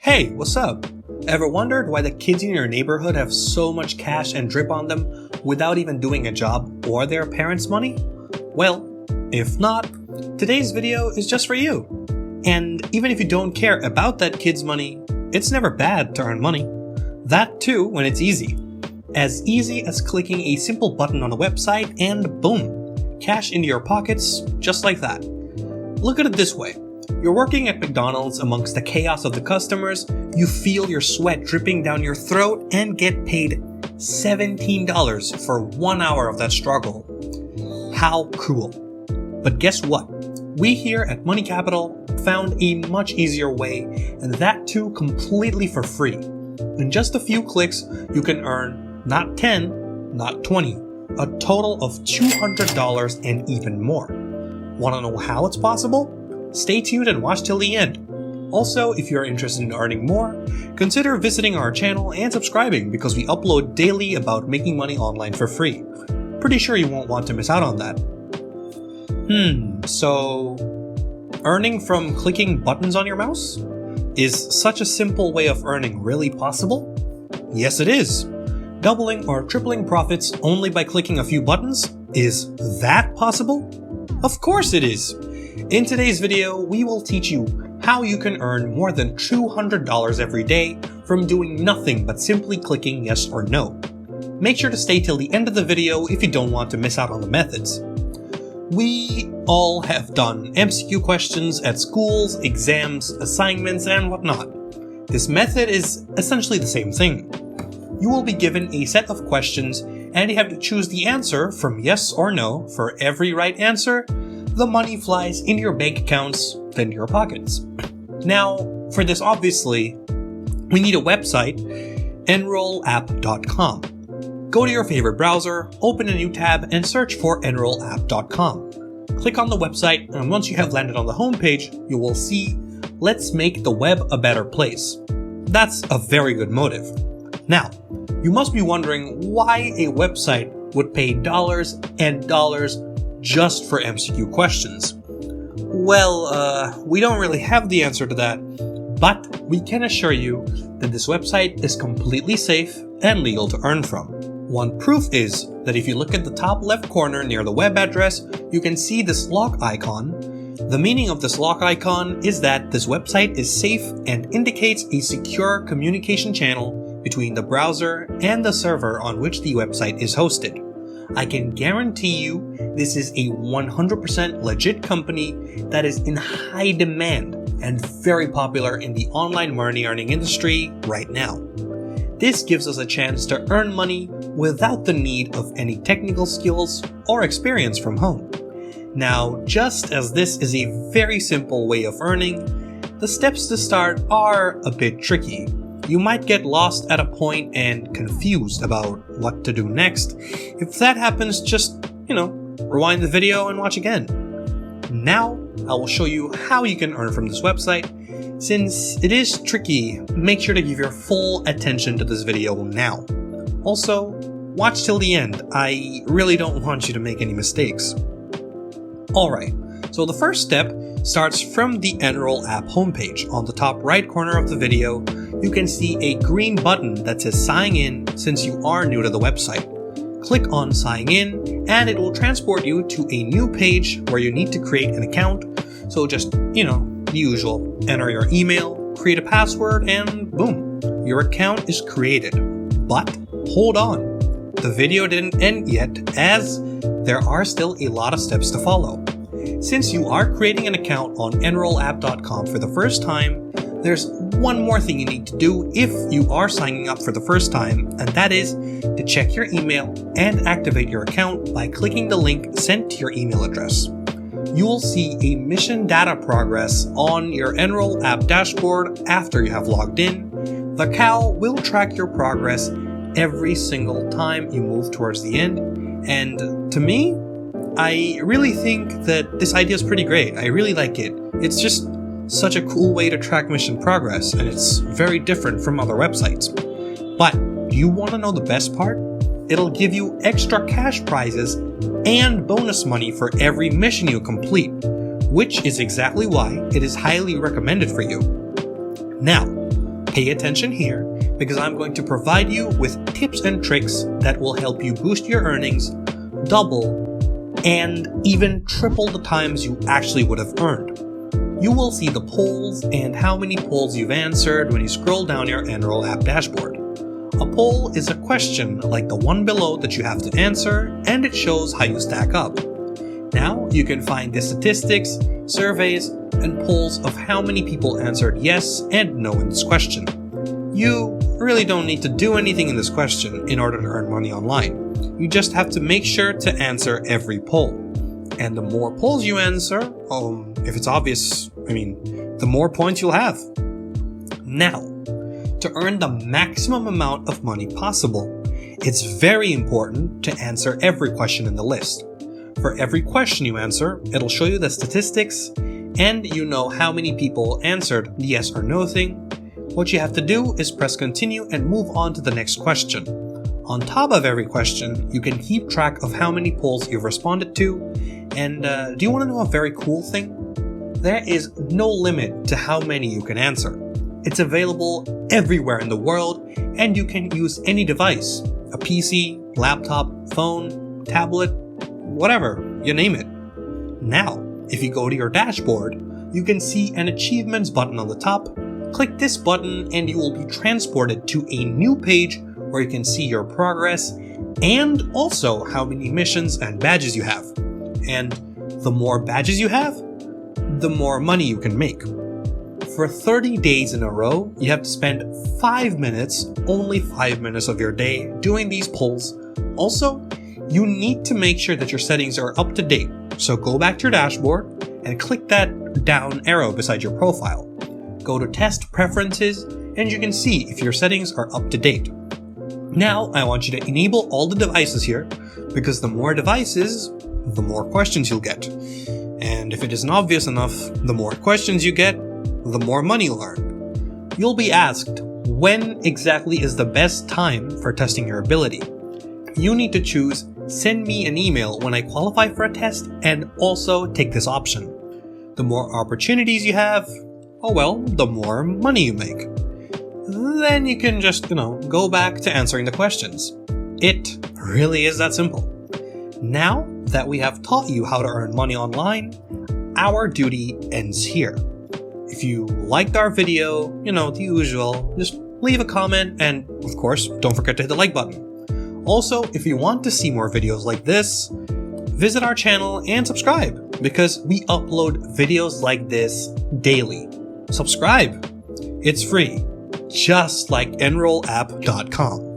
Hey, what's up? Ever wondered why the kids in your neighborhood have so much cash and drip on them without even doing a job or their parents' money? Well, if not, today's video is just for you. And even if you don't care about that kid's money, it's never bad to earn money. That too when it's easy. As easy as clicking a simple button on a website and boom, cash into your pockets just like that. Look at it this way. You're working at McDonald's amongst the chaos of the customers, you feel your sweat dripping down your throat and get paid $17 for 1 hour of that struggle. How cool. But guess what? We here at Money Capital found a much easier way, and that too completely for free. In just a few clicks, you can earn not 10, not 20, a total of $200 and even more. Want to know how it's possible? Stay tuned and watch till the end. Also, if you're interested in earning more, consider visiting our channel and subscribing because we upload daily about making money online for free. Pretty sure you won't want to miss out on that. So earning from clicking buttons on your mouse? Is such a simple way of earning really possible? Yes, it is. Doubling or tripling profits only by clicking a few buttons? Is that possible? Of course it is. In today's video, we will teach you how you can earn more than $200 every day from doing nothing but simply clicking yes or no. Make sure to stay till the end of the video if you don't want to miss out on the methods. We all have done MCQ questions at schools, exams, assignments, and whatnot. This method is essentially the same thing. You will be given a set of questions and you have to choose the answer from yes or no. For every right answer, the money flies into your bank accounts, then your pockets. Now, for this obviously, we need a website, enrollapp.com. Go to your favorite browser, open a new tab, and search for enrollapp.com. Click on the website, and once you have landed on the homepage, you will see, "Let's make the web a better place." That's a very good motive. Now, you must be wondering why a website would pay dollars and dollars just for MCQ questions. Well, we don't really have the answer to that, but we can assure you that this website is completely safe and legal to earn from. One proof is that if you look at the top left corner near the web address, you can see this lock icon. The meaning of this lock icon is that this website is safe and indicates a secure communication channel between the browser and the server on which the website is hosted. I can guarantee you this is a 100% legit company that is in high demand and very popular in the online money earning industry right now. This gives us a chance to earn money without the need of any technical skills or experience from home. Now, just as this is a very simple way of earning, the steps to start are a bit tricky. You might get lost at a point and confused about what to do next. If that happens, just, rewind the video and watch again. Now, I will show you how you can earn from this website. Since it is tricky, make sure to give your full attention to this video now. Also, watch till the end. I really don't want you to make any mistakes. Alright, so the first step starts from the Enroll app homepage. On the top right corner of the video, you can see a green button that says sign in since you are new to the website. Click on sign in and it will transport you to a new page where you need to create an account. So just, the usual. Enter your email, create a password, and boom, your account is created. But hold on, the video didn't end yet as there are still a lot of steps to follow. Since you are creating an account on enrollapp.com for the first time, there's one more thing you need to do if you are signing up for the first time, and that is to check your email and activate your account by clicking the link sent to your email address. You will see a mission data progress on your Enroll app dashboard after you have logged in. The cow will track your progress every single time you move towards the end, and to me, I really think that this idea is pretty great. I really like it. It's just such a cool way to track mission progress, and it's very different from other websites. But do you want to know the best part? It'll give you extra cash prizes and bonus money for every mission you complete, which is exactly why it is highly recommended for you. Now, Pay attention here, because I'm going to provide you with tips and tricks that will help you boost your earnings, double, and even triple the times you actually would have earned. You will see the polls and how many polls you've answered when you scroll down your Enroll app dashboard. A poll is a question like the one below that you have to answer, and it shows how you stack up. Now you can find the statistics, surveys, and polls of how many people answered yes and no in this question. You really don't need to do anything in this question in order to earn money online. You just have to make sure to answer every poll. And the more polls you answer, if it's obvious, the more points you'll have. Now, to earn the maximum amount of money possible, it's very important to answer every question in the list. For every question you answer, it'll show you the statistics, and you know how many people answered the yes or no thing. What you have to do is press continue and move on to the next question. On top of every question, you can keep track of how many polls you've responded to. And do you want to know a very cool thing? There is no limit to how many you can answer. It's available everywhere in the world, and you can use any device, a PC, laptop, phone, tablet, whatever, you name it. Now, if you go to your dashboard, you can see an achievements button on the top. Click this button and you will be transported to a new page where you can see your progress and also how many missions and badges you have. And the more badges you have, the more money you can make. For 30 days in a row, you have to spend 5 minutes, only 5 minutes of your day doing these polls. Also, you need to make sure that your settings are up to date. So go back to your dashboard and click that down arrow beside your profile. Go to Test Preferences and you can see if your settings are up to date. Now I want you to enable all the devices here, because the more devices, the more questions you'll get. And if it isn't obvious enough, the more questions you get, the more money you'll earn. You'll be asked, when exactly is the best time for testing your ability? You need to choose send me an email when I qualify for a test, and also take this option. The more opportunities you have, the more money you make. Then you can just, go back to answering the questions. It really is that simple. Now that we have taught you how to earn money online, our duty ends here. If you liked our video, the usual, just leave a comment, and of course, don't forget to hit the like button. Also, if you want to see more videos like this, visit our channel and subscribe, because we upload videos like this daily. Subscribe! It's free, just like enrollapp.com.